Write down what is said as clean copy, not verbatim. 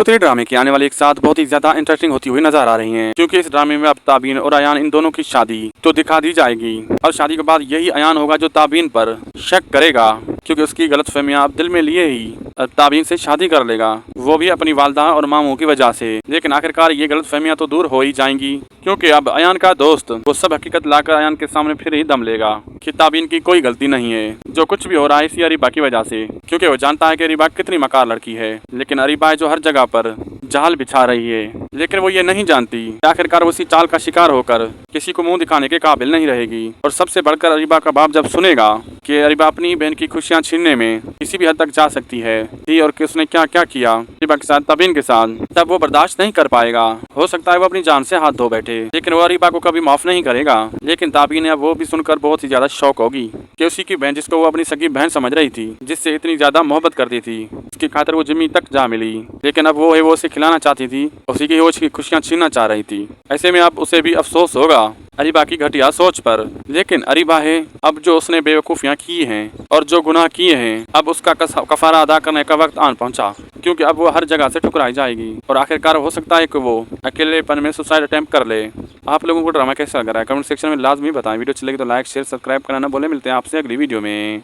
पूरे ड्रामे की आने वाली एक साथ बहुत ही ज्यादा इंटरेस्टिंग होती हुई नजर आ रही है, क्योंकि इस ड्रामे में अब ताबीन और अयान इन दोनों की शादी तो दिखा दी जाएगी और शादी के बाद यही अयान होगा जो ताबीन पर शक करेगा, क्योंकि उसकी गलतफहमियां अब दिल में लिए ही ताबीन से शादी कर लेगा, वो भी अपनी वालदा और मामू की वजह से। लेकिन आखिरकार ये गलतफहमियां तो दूर हो ही जाएंगी, क्योंकि अब अयान का दोस्त वो सब हकीकत लाकर अयान के सामने फिर ही दम लेगा कि ताबीन की कोई गलती नहीं है, जो कुछ भी हो रहा है इसी अरीबा की वजह से, क्योंकि वो जानता है कि अरीबा कितनी मकार लड़की है। लेकिन अरीबा है जो हर जगह पर जाल बिछा रही है, लेकिन वो ये नहीं जानती कि आखिरकार वो उसी चाल का शिकार होकर किसी को मुंह दिखाने के काबिल नहीं रहेगी। और सबसे बढ़कर अरीबा का बाप जब सुनेगा कि अरीबा अपनी बहन की खुशियां छीनने में किसी भी हद तक जा सकती है और कि उसने क्या क्या किया अरीबा के साथ, ताबीन के साथ, तब वो बर्दाश्त नहीं कर पाएगा। हो सकता है वो अपनी जान से हाथ धो बैठे, लेकिन वो अरीबा को कभी माफ नहीं करेगा। लेकिन ताबीन अब वो भी सुनकर बहुत ही ज्यादा शौक होगी कि उसी की बहन, जिसको वो अपनी सगी बहन समझ रही थी, जिससे इतनी ज्यादा मोहब्बत करती थी, उसकी खातिर वो जिम्मी तक जा मिली, लेकिन अब वो है वो उसे खिलाना चाहती थी, उसी की वो उसकी खुशियां छीनना चाह रही थी। ऐसे में अब उसे भी अफसोस होगा अरीबा की घटिया सोच पर। लेकिन अरीबा है अब जो उसने बेवकूफियां की हैं और जो गुनाह किए हैं, अब उसका कफारा अदा करने का वक्त आन पहुंचा, क्योंकि अब वो हर जगह से ठुकराई जाएगी और आखिरकार हो सकता है कि वो अकेलेपन में सुसाइड अटेम्प्ट कर ले। आप लोगों को ड्रामा कैसा लग रहा है कमेंट सेक्शन में लाजमी बताएं। वीडियो अच्छी लगी तो लाइक शेयर सब्सक्राइब करना ना भूलें। मिलते हैं आपसे अगली वीडियो में।